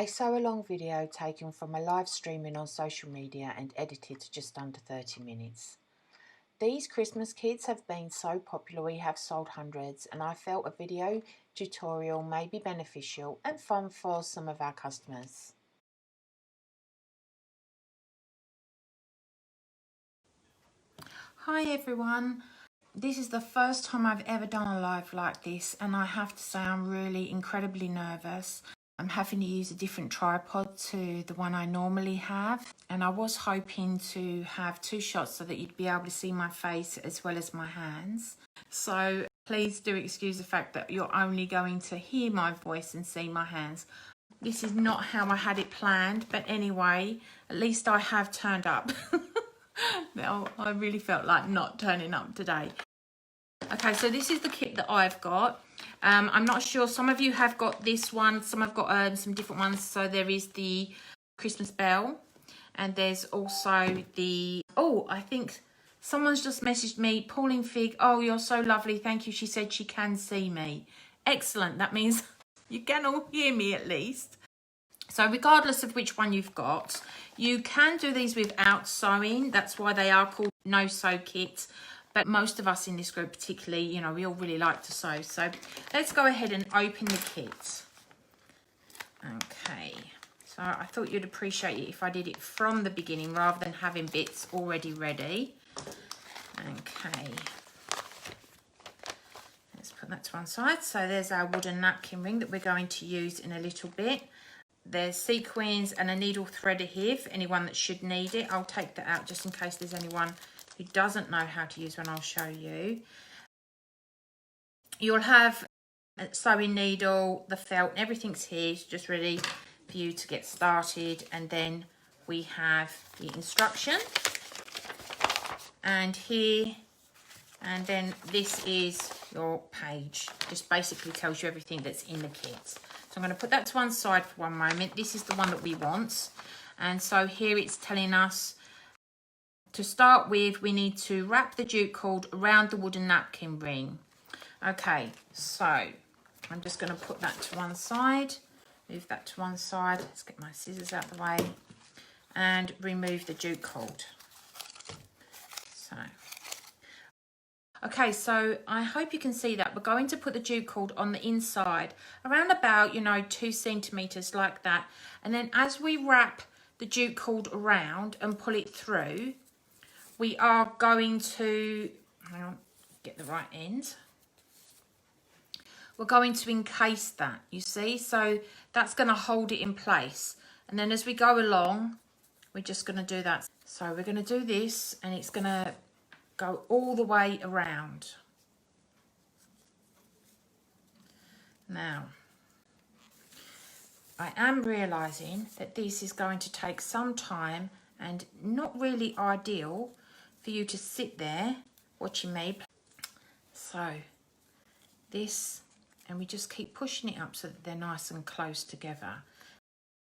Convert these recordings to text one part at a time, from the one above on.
A sew-along video taken from a live streaming on social media and edited to just under 30 minutes. These Christmas kits have been so popular, we have sold hundreds, and I felt a video tutorial may be beneficial and fun for some of our customers. Hi everyone, this is the first time I've ever done a live like this, and I have to say I'm really incredibly nervous. I'm having to use a different tripod to the one I normally have, and I was hoping to have two shots so that you'd be able to see my face as well as my hands. So please do excuse the fact that you're only going to hear my voice and see my hands. This is not how I had it planned, but anyway, at least I have turned up. No, I really felt like not turning up today. Okay, so this is the kit that I've got. I'm not sure, some of you have got this one, some have got some different ones. So there is the Christmas bell, and there's also the, oh, I think someone's just messaged me, Pauline Fig, oh, you're so lovely, thank you. She said she can see me. Excellent, that means you can all hear me at least. So regardless of which one you've got, you can do these without sewing. That's why they are called no sew kits. But most of us in this group particularly, you know, we all really like to sew. So let's go ahead and open the kit. Okay. So I thought you'd appreciate it if I did it from the beginning rather than having bits already ready. Okay. Let's put that to one side. So there's our wooden napkin ring that we're going to use in a little bit. There's sequins and a needle threader here for anyone that should need it. I'll take that out just in case there's anyone who doesn't know how to use one. I'll show you. You'll have a sewing needle, the felt, and everything's here. It's just ready for you to get started. And then we have the instruction. And here, and then this is your page. Just basically tells you everything that's in the kit. So I'm going to put that to one side for one moment. This is the one that we want. And so here it's telling us to start with, we need to wrap the jute cord around the wooden napkin ring. Okay, so I'm just going to put that to one side. Move that to one side. Let's get my scissors out of the way. And remove the jute cord. So. Okay, so I hope you can see that. We're going to put the jute cord on the inside, around about, 2 centimetres like that. And then as we wrap the jute cord around and pull it through, we are going to, hang on, get the right end. We're going to encase that, you see? So that's going to hold it in place. And then as we go along, we're just going to do that. So we're going to do this, and it's going to go all the way around. Now, I am realising that this is going to take some time and not really ideal for you to sit there watching me. So this, and we just keep pushing it up so that they're nice and close together.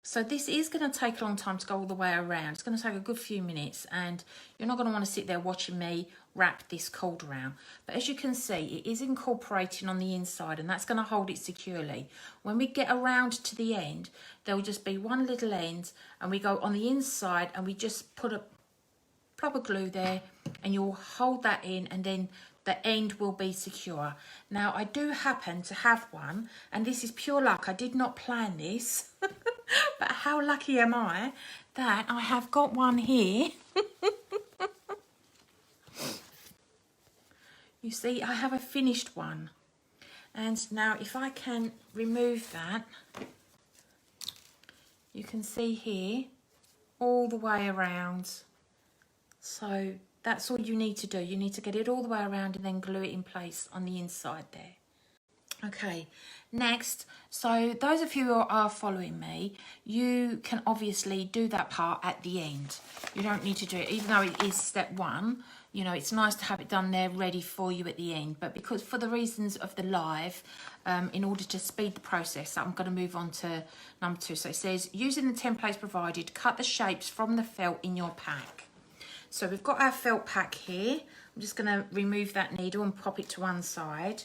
So this is going to take a long time to go all the way around. It's going to take a good few minutes, and you're not going to want to sit there watching me wrap this cord around. But as you can see, it is incorporating on the inside, and that's going to hold it securely. When we get around to the end, there will just be one little end, and we go on the inside and we just put a proper glue there, and you'll hold that in, and then the end will be secure. Now, I do happen to have one, and this is pure luck. I did not plan this, but how lucky am I that I have got one here. You see, I have a finished one. And now if I can remove that, you can see here, all the way around. So that's all you need to do. You need to get it all the way around and then glue it in place on the inside there. Okay, next, so those of you who are following me, you can obviously do that part at the end. You don't need to do it, even though it is step one. It's nice to have it done there ready for you at the end. But because for the reasons of the live, in order to speed the process, I'm going to move on to number 2. So it says, using the templates provided, cut the shapes from the felt in your pack. So we've got our felt pack here. I'm just going to remove that needle and pop it to one side.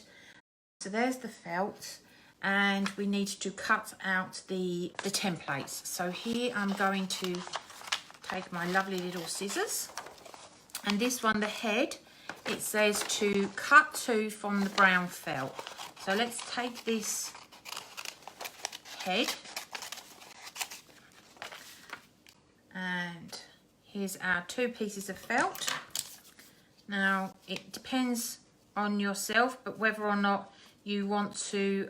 So there's the felt. and we need to cut out the templates. So here I'm going to take my lovely little scissors, and this one, the head, it says to cut 2 from the brown felt. So let's take this head, and here's our 2 pieces of felt. Now it depends on yourself, but whether or not you want to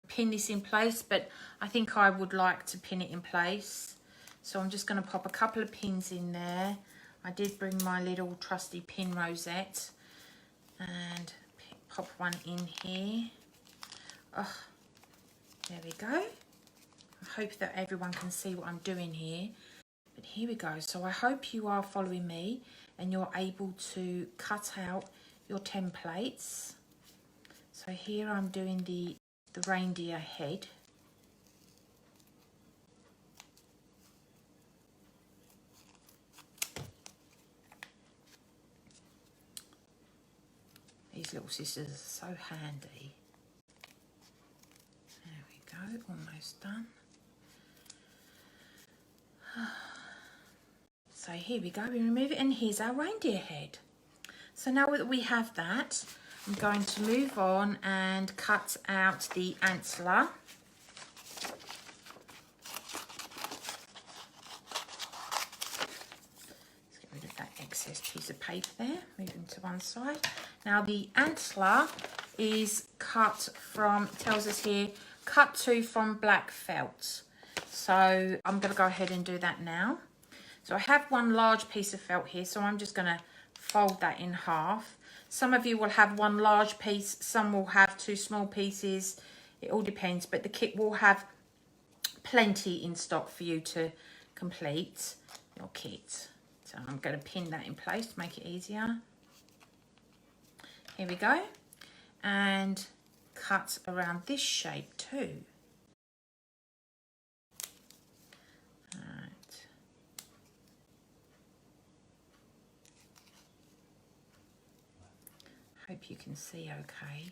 pin this in place, but I think I would like to pin it in place. So I'm just going to pop a couple of pins in there. I did bring my little trusty pin rosette and pop one in here. Oh, there we go. I hope that everyone can see what I'm doing here. But here we go. So I hope you are following me and you're able to cut out your templates. So here I'm doing the reindeer head. These little scissors are so handy. There we go, almost done. So here we go, we remove it, and here's our reindeer head. So now that we have that, I'm going to move on and cut out the antler. Let's get rid of that excess piece of paper there, moving to one side. Now the antler is cut from, it tells us here, cut 2 from black felt. So I'm going to go ahead and do that now. So I have one large piece of felt here, so I'm just going to fold that in half. Some of you will have one large piece, some will have 2 small pieces. It all depends, but the kit will have plenty in stock for you to complete your kit. So I'm going to pin that in place to make it easier. Here we go. And cut around this shape too. Hope you can see okay.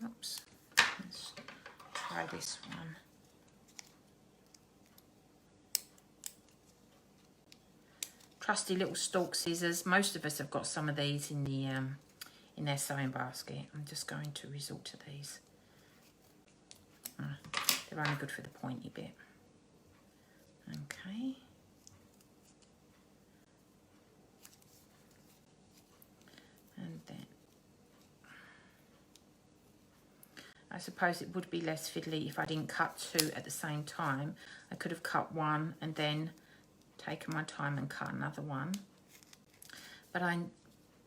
Oops, let's try this one. Trusty little stalk scissors. Most of us have got some of these in the in their sewing basket. I'm just going to resort to these. They're only good for the pointy bit. Okay. And then I suppose it would be less fiddly if I didn't cut 2 at the same time. I could have cut 1 and then taken my time and cut another one. But I'm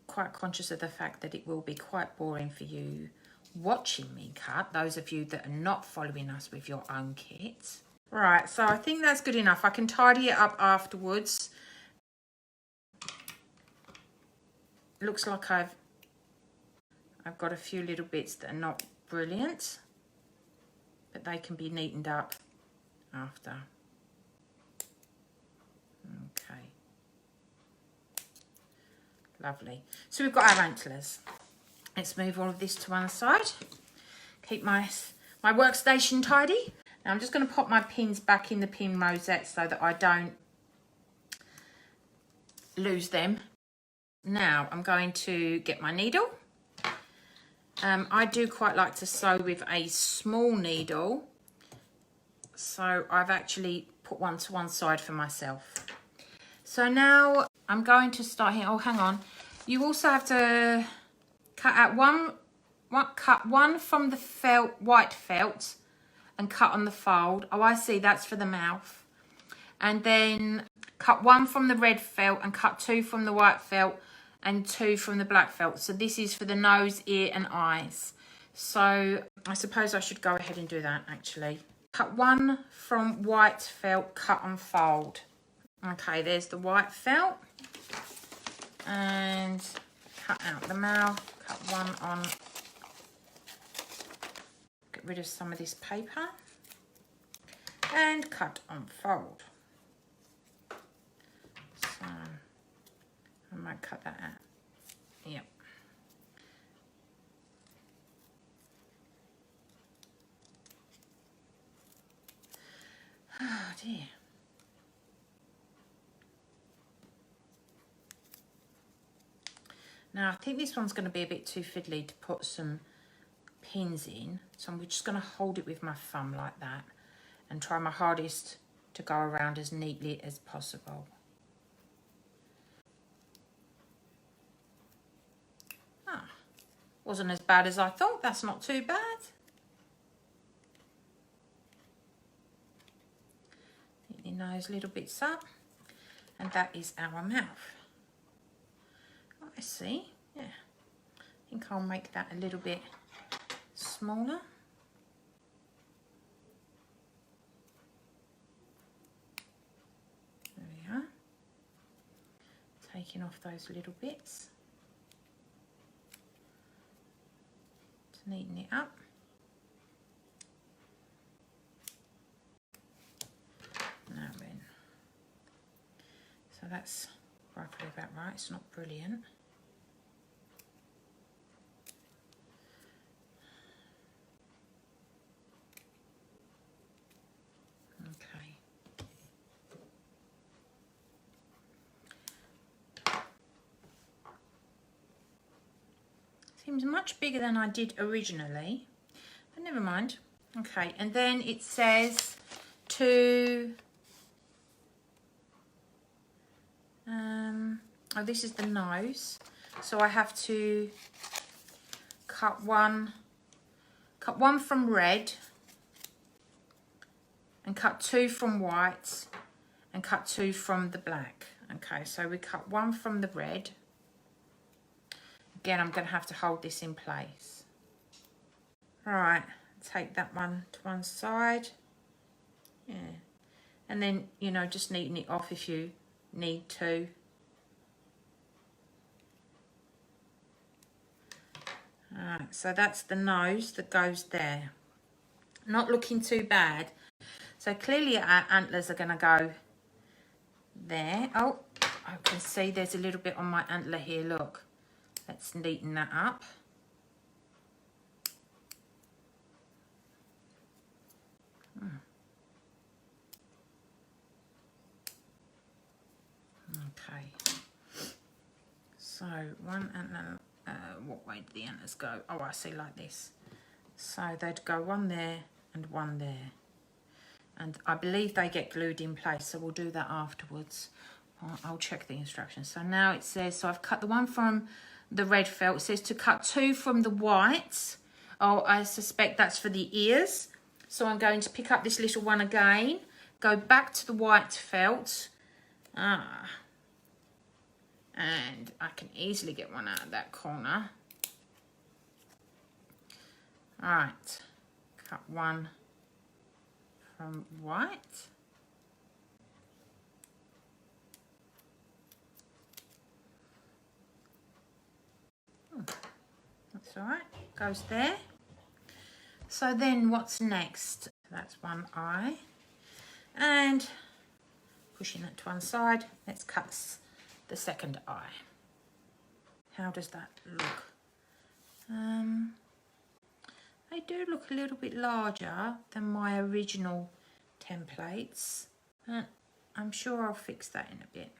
quite conscious of the fact that it will be quite boring for you watching me cut, those of you that are not following us with your own kit. Right, so I think that's good enough. I can tidy it up afterwards. Looks like I've got a few little bits that are not brilliant, but they can be neatened up after. Okay. Lovely. So we've got our antlers. Let's move all of this to one side. Keep my workstation tidy. Now I'm just going to pop my pins back in the pin rosette so that I don't lose them. Now I'm going to get my needle. I do quite like to sew with a small needle, so I've actually put one to one side for myself. So now I'm going to start here. Oh, hang on. You also have to cut out cut one from the white felt and cut on the fold. Oh, I see, that's for the mouth. And then cut 1 from the red felt and cut 2 from the white felt and 2 from the black felt. So this is for the nose, ear and eyes. So I suppose I should go ahead and do that actually. Cut 1 from white felt, cut and fold. Okay, there's the white felt. And cut out the mouth, cut 1 on. Get rid of some of this paper and cut on fold. So I'm might cut that out. Yep. Oh dear. Now I think this one's going to be a bit too fiddly to put some pins in, so I'm just going to hold it with my thumb like that and try my hardest to go around as neatly as possible. Ah, wasn't as bad as I thought. That's not too bad. Neatly those little bits up, and that is our mouth. Oh, I see. Yeah, I think I'll make that a little bit smaller. There we are. Taking off those little bits to neaten it up. Now then, so that's roughly about right. It's not brilliant. Okay. Seems much bigger than I did originally, but never mind. Okay, and then it says to oh, this is the nose, so I have to cut one from red and cut 2 from white and cut 2 from the black. Okay, so we cut 1 from the red. Again, I'm going to have to hold this in place. All right, take that one to one side. Yeah, and then, you know, just neaten it off if you need to. All right, so that's the nose that goes there. Not looking too bad. So clearly our antlers are going to go there. Oh, I can see there's a little bit on my antler here, look. Let's neaten that up. Okay. So one antler, what way did the antlers go? Oh, I see, like this. So they'd go one there and one there. And I believe they get glued in place, so we'll do that afterwards. I'll check the instructions. So now it says, so I've cut the one from the red felt. It says to cut 2 from the white. Oh, I suspect that's for the ears. So I'm going to pick up this little one again, go back to the white felt. And I can easily get one out of that corner. All right, cut one from white. That's all right, goes there. So then what's next? That's one eye. And pushing that to one side, let's cut the second eye. How does that look? They do look a little bit larger than my original templates. I'm sure I'll fix that in a bit.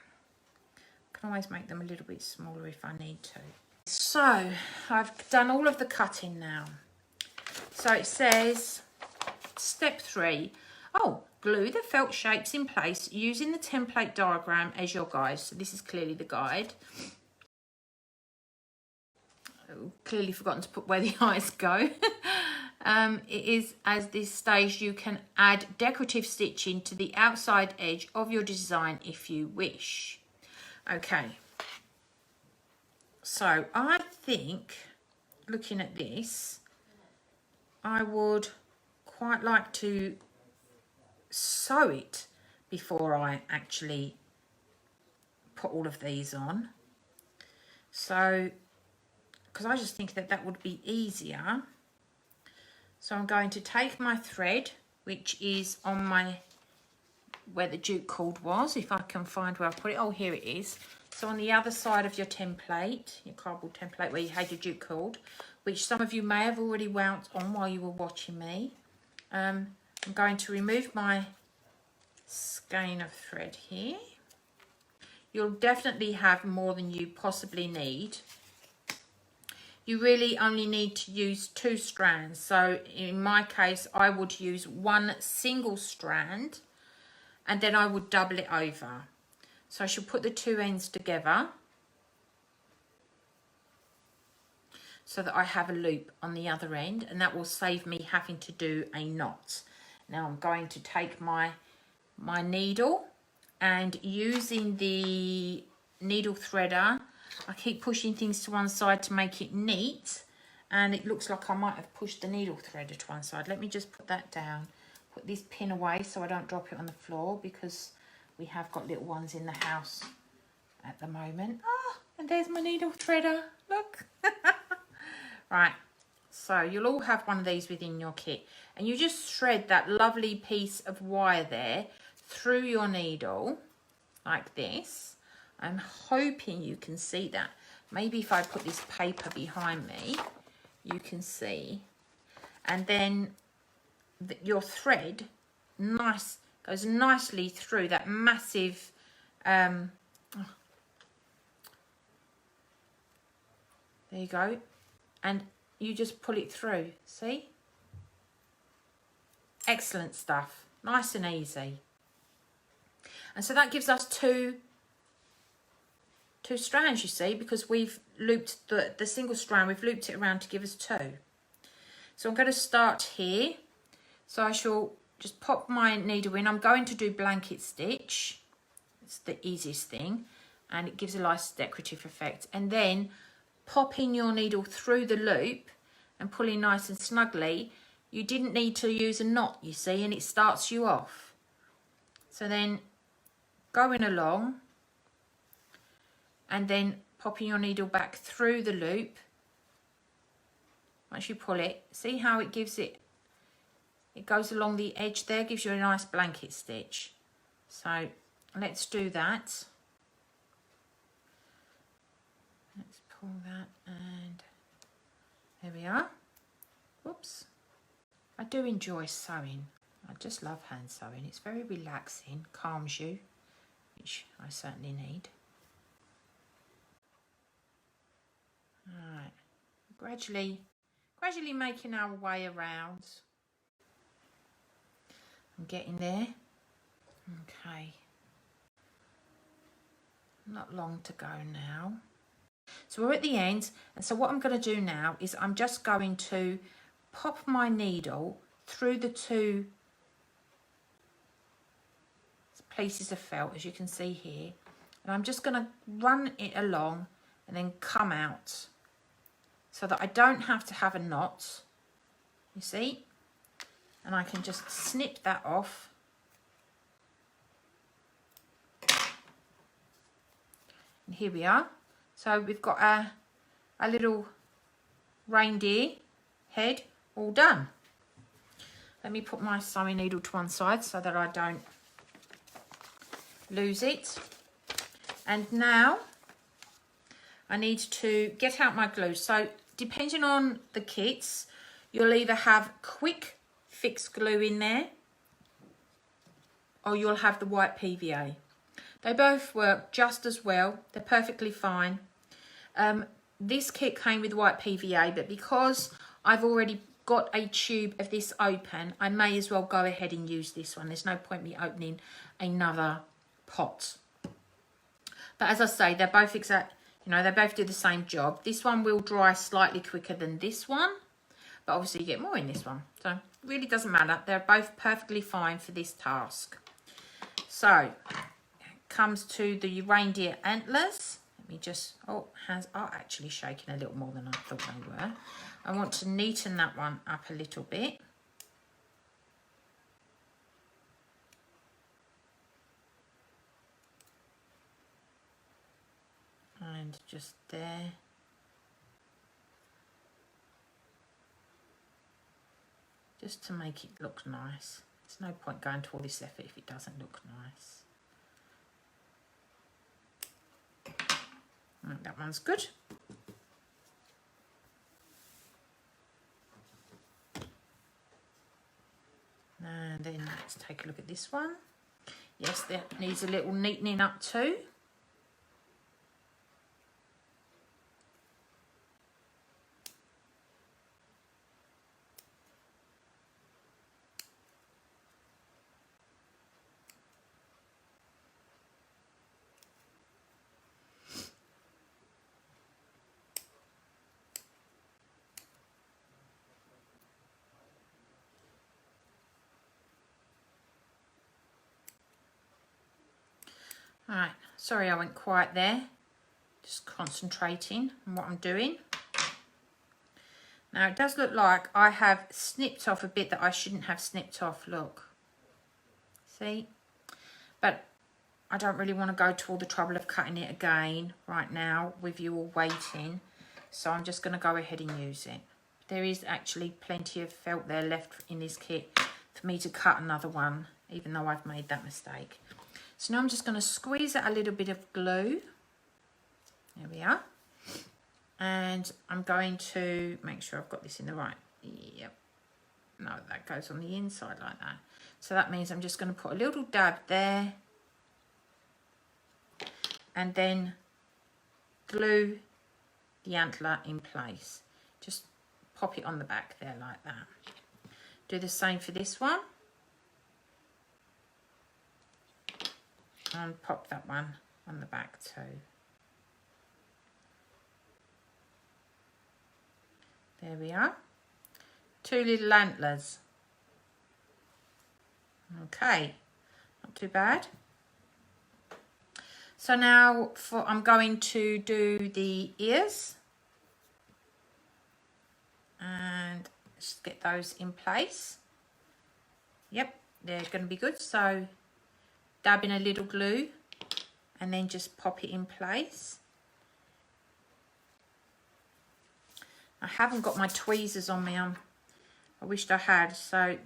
I can always make them a little bit smaller if I need to. So I've done all of the cutting now. So it says step 3. Oh, glue the felt shapes in place using the template diagram as your guide. So this is clearly the guide. Oh, clearly forgotten to put where the eyes go. It is as this stage you can add decorative stitching to the outside edge of your design if you wish. Okay. So I think, looking at this, I would quite like to sew it before I actually put all of these on. So, because I just think that that would be easier. So I'm going to take my thread, which is on my, where the jute cord was, if I can find where I put it. Oh, here it is. So on the other side of your template, your cardboard template where you had your jute cord, which some of you may have already wound on while you were watching me, I'm going to remove my skein of thread here. You'll definitely have more than you possibly need. You really only need to use 2 strands. So in my case, I would use 1 single strand and then I would double it over. So I should put the 2 ends together so that I have a loop on the other end, and that will save me having to do a knot. Now I'm going to take my needle, and using the needle threader, I keep pushing things to one side to make it neat, and it looks like I might have pushed the needle threader to one side. Let me just put that down, put this pin away so I don't drop it on the floor, because we have got little ones in the house at the moment. Oh, and there's my needle threader, look. Right, so you'll all have one of these within your kit, and you just thread that lovely piece of wire there through your needle like this. I'm hoping you can see that. Maybe if I put this paper behind me, you can see. And then your thread goes nicely through that massive there you go, and you just pull it through. See, excellent stuff, nice and easy. And so that gives us two strands, you see, because we've looped the single strand, we've looped it around to give us 2. So I'm going to start here. So I shall just pop my needle in. I'm going to do blanket stitch. It's the easiest thing, and it gives a nice decorative effect. And then popping your needle through the loop and pulling nice and snugly. You didn't need to use a knot, you see, and it starts you off. So then going along and then popping your needle back through the loop. Once you pull it, see how it gives it goes along the edge there, gives you a nice blanket stitch. So let's do that. Let's pull that, and there we are. Whoops. I do enjoy sewing. I just love hand sewing. It's very relaxing, calms you, which I certainly need. Alright, gradually making our way around. I'm getting there. Okay. Not long to go now. So we're at the end, and so what I'm going to do now is I'm just going to pop my needle through the 2 pieces of felt, as you can see here, and I'm just going to run it along and then come out so that I don't have to have a knot, you see, and I can just snip that off. And here we are. So we've got a little reindeer head all done. Let me put my sewing needle to one side so that I don't lose it. And now I need to get out my glue. So depending on the kits, you'll either have quick fix glue in there or you'll have the white PVA. They both work just as well. They're perfectly fine. This kit came with white PVA, but because I've already got a tube of this open, I may as well go ahead and use this one. There's no point me opening another pot. But as I say, they're both they both do the same job. This one will dry slightly quicker than this one, but obviously you get more in this one. So it really doesn't matter. They're both perfectly fine for this task. So comes to the reindeer antlers. Let me just, hands are actually shaking a little more than I thought they were. I want to neaten that one up a little bit. And just there. Just to make it look nice. There's no point going to all this effort if it doesn't look nice. That one's good. And then let's take a look at this one. Yes, that needs a little neatening up too. Alright, sorry I went quiet there. Just concentrating on what I'm doing. Now it does look like I have snipped off a bit that I shouldn't have snipped off, look. See? But I don't really want to go to all the trouble of cutting it again right now with you all waiting. So I'm just going to go ahead and use it. There is actually plenty of felt there left in this kit for me to cut another one, even though I've made that mistake. So now I'm just going to squeeze out a little bit of glue. There we are. And I'm going to make sure I've got this in the right. Yep. No, that goes on the inside like that. So that means I'm just going to put a little dab there. And then glue the antler in place. Just pop it on the back there like that. Do the same for this one. And pop that one on the back too. There we are. 2 little antlers. Okay, not too bad. So now I'm going to do the ears. And just get those in place. Yep, they're going to be good. So dab in a little glue and then just pop it in place. I haven't got my tweezers on me. I wished I had. So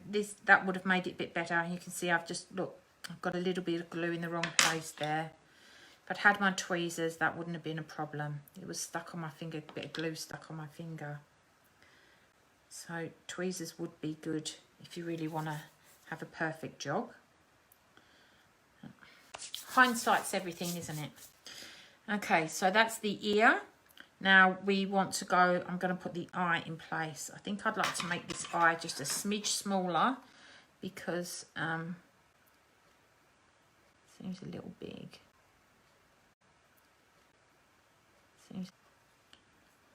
that would have made it a bit better. You can see I've got a little bit of glue in the wrong place there. If I'd had my tweezers, that wouldn't have been a problem. It was stuck on my finger, a bit of glue stuck on my finger. So tweezers would be good if you really want to have a perfect job. Hindsight's everything, isn't it? Okay, so that's the ear. Now we want to go, I'm going to put the eye in place. I think I'd like to make this eye just a smidge smaller because seems a little big.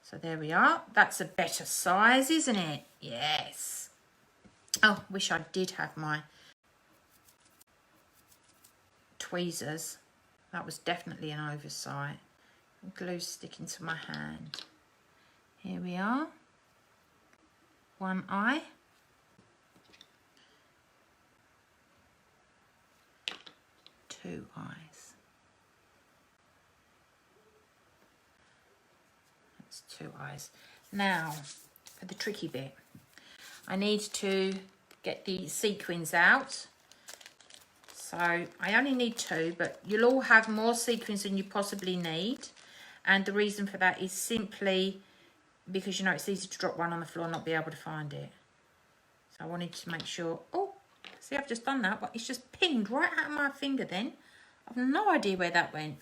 So there we are. That's a better size, isn't it? Yes. Oh, wish I did have my tweezers. That was definitely an oversight. Glue sticking to my hand. Here we are. One eye. Two eyes. That's 2 eyes. Now, for the tricky bit, I need to get the sequins out. So I only need 2, but you'll all have more sequins than you possibly need. And the reason for that is simply because, you know, it's easy to drop one on the floor and not be able to find it. So I wanted to make sure, oh, see, I've just done that, but it's just pinned right out of my finger then. I've no idea where that went.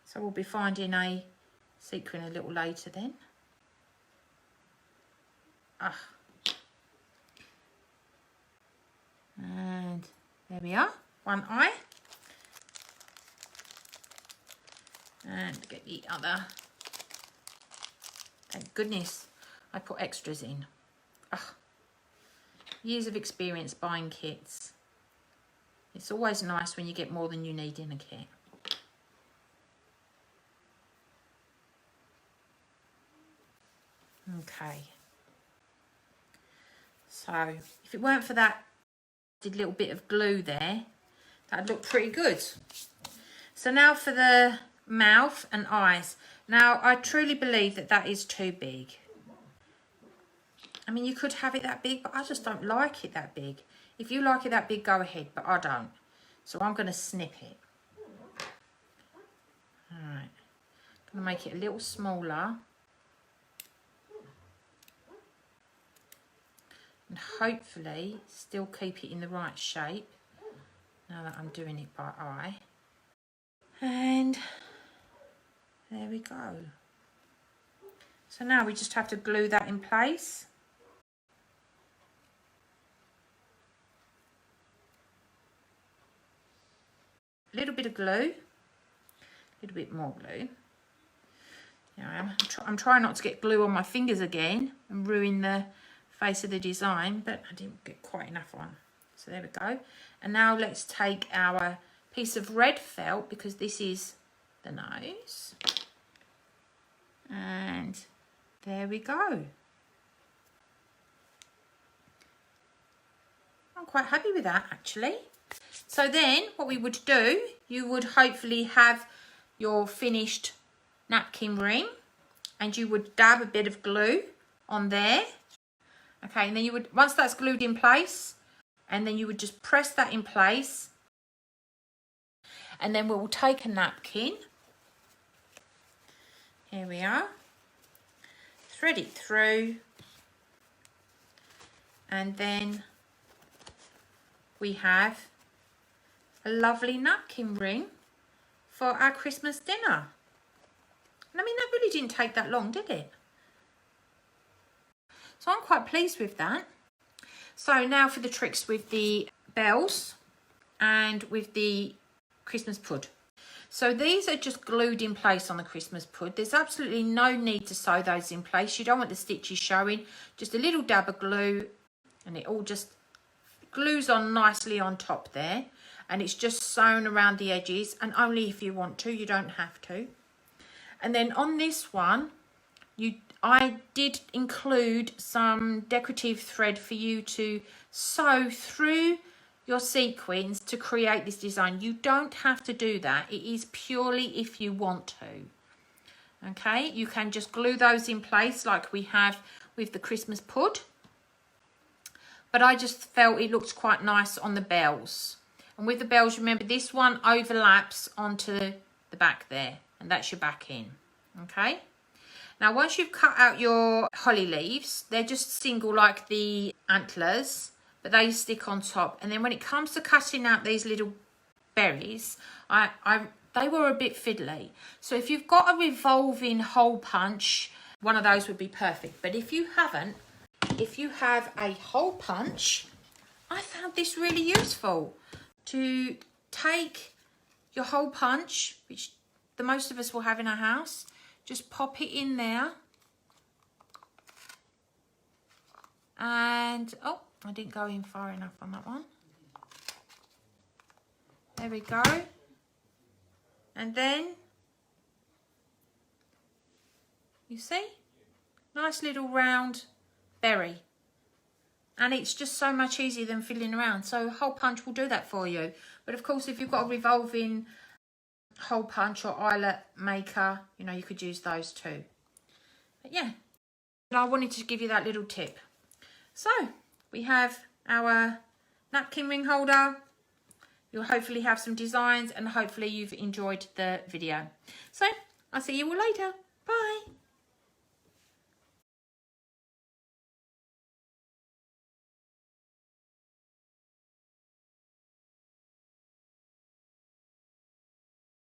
So we'll be finding a sequin a little later then. Ah. And there we are, one eye. And get the other. Thank goodness I put extras in. Ugh. Years of experience buying kits. It's always nice when you get more than you need in a kit. Okay. So if it weren't for that little bit of glue there, that'd look pretty good. So now for the mouth and eyes. Now I truly believe that that is too big. I mean, you could have it that big, but I just don't like it that big. If you like it that big, go ahead, but I don't. So I'm going to snip it. All right. I'm going to make it a little smaller. And hopefully still keep it in the right shape now that I'm doing it by eye. And there we go. So now we just have to glue that in place. A little bit of glue, a little bit more glue. Here I'm trying not to get glue on my fingers again and ruin the face of the design, but I didn't get quite enough on. So there we go. And now let's take our piece of red felt, because this is the nose. And there we go. I'm quite happy with that, actually. So then what we would do, you would hopefully have your finished napkin ring, and you would dab a bit of glue on there. Okay, and then you would, once that's glued in place, and then you would just press that in place. And then we will take a napkin. Here we are. Thread it through. And then we have a lovely napkin ring for our Christmas dinner. And I mean, that really didn't take that long, did it? So I'm quite pleased with that. So now for the tricks with the bells and with the Christmas pud. So these are just glued in place on the Christmas pud. There's absolutely no need to sew those in place. You don't want the stitches showing. Just a little dab of glue, and it all just glues on nicely on top there. And it's just sewn around the edges, and only if you want to, you don't have to. And then on this one, I did include some decorative thread for you to sew through your sequins to create this design. You don't have to do that. It is purely if you want to. Okay, you can just glue those in place like we have with the Christmas pud. But I just felt it looked quite nice on the bells. And with the bells, remember, this one overlaps onto the back there, and that's your back in. Okay. Now, once you've cut out your holly leaves, they're just single like the antlers, but they stick on top. And then when it comes to cutting out these little berries, they were a bit fiddly. So if you've got a revolving hole punch, one of those would be perfect. But if you haven't, if you have a hole punch, I found this really useful. To take your hole punch, which the most of us will have in our house, just pop it in there. And, oh, I didn't go in far enough on that one. There we go. And then, you see, nice little round berry. And it's just so much easier than fiddling around. So hole punch will do that for you. But of course, if you've got a revolving hole punch or eyelet maker, you know, you could use those too. But yeah, I wanted to give you that little tip. So we have our napkin ring holder. You'll hopefully have some designs, and hopefully you've enjoyed the video. So I'll see you all later. Bye.